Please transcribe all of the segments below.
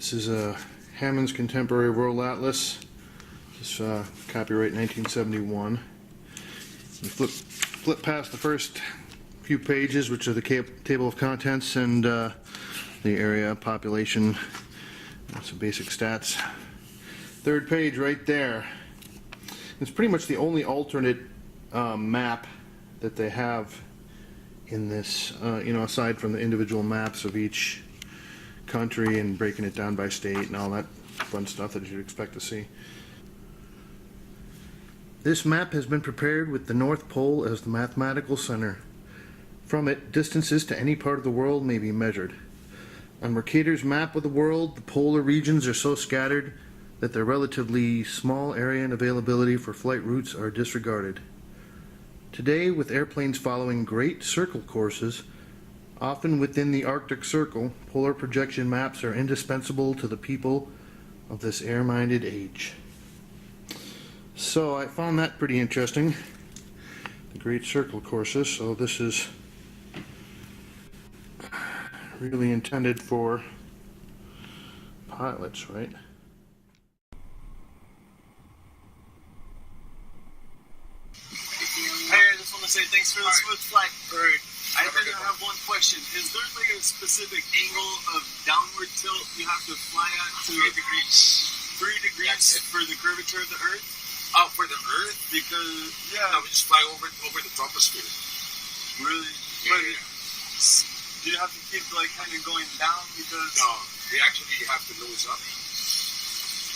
This is a Hammond's Contemporary World Atlas. This copyright 1971. You flip past the first few pages, which are the table of contents and the area, population, some basic stats. Third page right there. It's pretty much the only alternate map that they have in this, aside from the individual maps of each country and breaking it down by state and all that fun stuff that you'd expect to see. This map has been prepared with the North Pole as the mathematical center. From it, distances to any part of the world may be measured. On Mercator's map of the world, the polar regions are so scattered that their relatively small area and availability for flight routes are disregarded. Today, with airplanes following great circle courses, often within the Arctic Circle, polar projection maps are indispensable to the people of this air-minded age. So I found that pretty interesting, the great circle courses. So this is really intended for pilots, right? Hey, I just want to say thanks for the smooth flight. Right. I did have one question. Is there like a specific angle of downward tilt you have to fly at to 3 degrees? 3 degrees for the curvature of the Earth? For the Earth? Because, No, we just fly over the troposphere. Really? Yeah, But yeah. do you have to keep like kind of going down because? No, we actually have to nose up.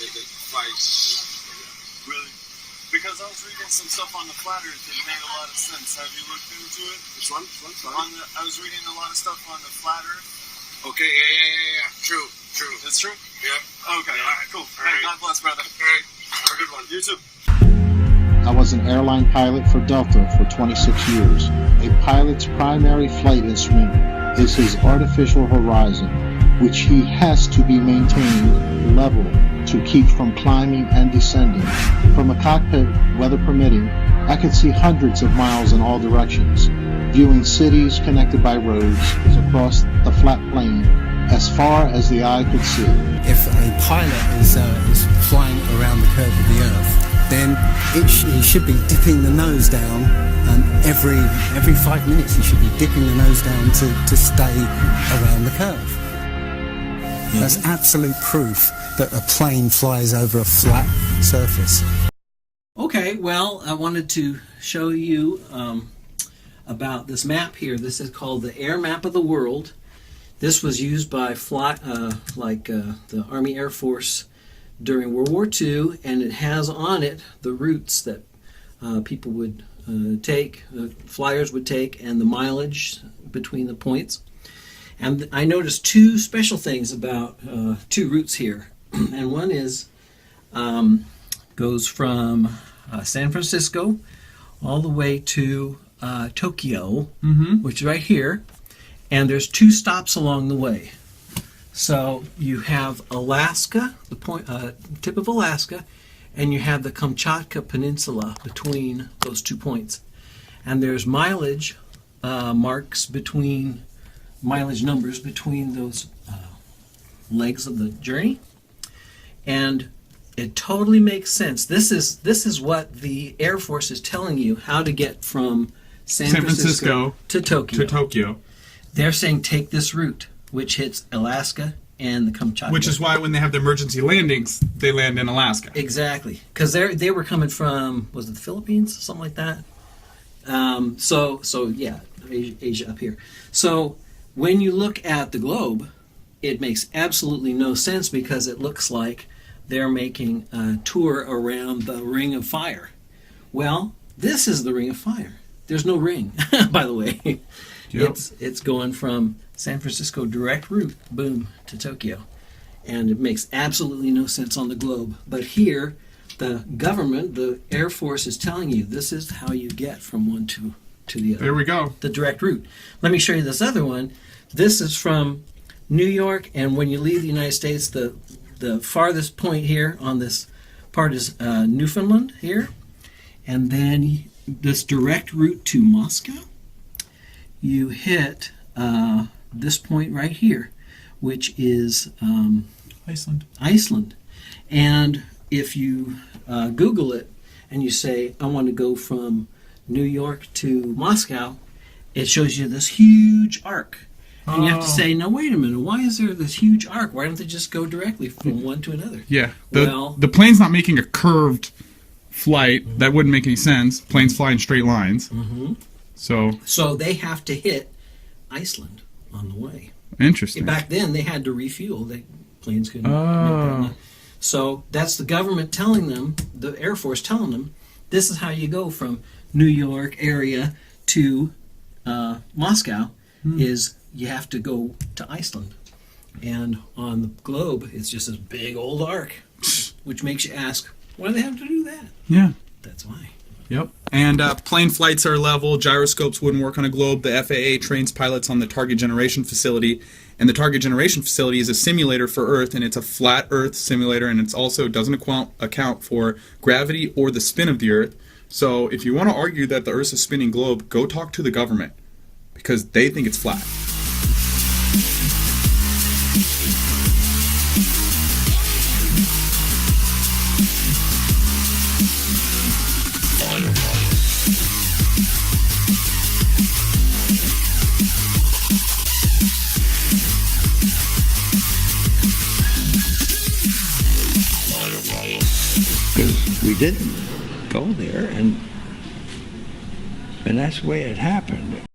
It flies. Really? Because I was reading some stuff on the flat Earth that made a lot of sense. Have you looked into it? Which one? I was reading a lot of stuff on the flat Earth. Okay, yeah. True. It's true? Yeah. Okay, Yeah. alright, cool. All Hey, right. God bless, brother. Alright, have a good one. You too. I was an airline pilot for Delta for 26 years. A pilot's primary flight instrument is his artificial horizon, which he has to be maintained level to keep from climbing and descending. From a cockpit, weather permitting, I could see hundreds of miles in all directions, viewing cities connected by roads across the flat plain as far as the eye could see. If a pilot is flying around the curve of the Earth, then he should be dipping the nose down, and every 5 minutes he should be dipping the nose down to stay around the curve. That's absolute proof that a plane flies over a flat surface. Okay, well, I wanted to show you about this map here. This is called the Air Map of the World. This was used by the Army Air Force during World War II, and it has on it the routes that people would take, flyers would take, and the mileage between the points. And I noticed two special things about two routes here. And one is goes from San Francisco all the way to Tokyo, which is right here. And there's two stops along the way. So you have Alaska, the tip of Alaska, and you have the Kamchatka Peninsula between those 2 points. And there's mileage numbers between those legs of the journey. And it totally makes sense. This is what the Air Force is telling you how to get from San Francisco to Tokyo. They're saying take this route, which hits Alaska and the Kamchatka. Which is why when they have the emergency landings, they land in Alaska. Exactly, because they were coming from, was it the Philippines, something like that? So yeah, Asia up here. So when you look at the globe, it makes absolutely no sense because it looks like they're making a tour around the Ring of Fire. Well, this is the Ring of Fire. There's no ring, by the way. Yep. It's going from San Francisco direct route, boom, to Tokyo. And it makes absolutely no sense on the globe. But here, the government, the Air Force is telling you this is how you get from one to the other. There we go. The direct route. Let me show you this other one. This is from New York, and when you leave the United States, the farthest point here on this part is Newfoundland here. And then this direct route to Moscow, you hit this point right here, which is Iceland. And if you Google it and you say, I want to go from New York to Moscow, it shows you this huge arc. And you have to say, now wait a minute, why is there this huge arc? Why don't they just go directly from one to another? Yeah. Well, The plane's not making a curved flight. That wouldn't make any sense. Planes fly in straight lines. So they have to hit Iceland on the way. interesting. Back then, they had to refuel. Planes couldn't make that. So that's the government telling them, the Air Force telling them, this is how you go from New York area to Moscow, is you have to go to Iceland. And on the globe, it's just this big old arc, which makes you ask, why do they have to do that? Yeah. That's why. Yep. And plane flights are level. Gyroscopes wouldn't work on a globe. The FAA trains pilots on the Target Generation Facility. And the Target Generation Facility is a simulator for Earth, and it's a flat Earth simulator, and it's also doesn't account for gravity or the spin of the Earth. So if you want to argue that the Earth's a spinning globe, go talk to the government, because they think it's flat. Because we didn't go there, and that's the way it happened.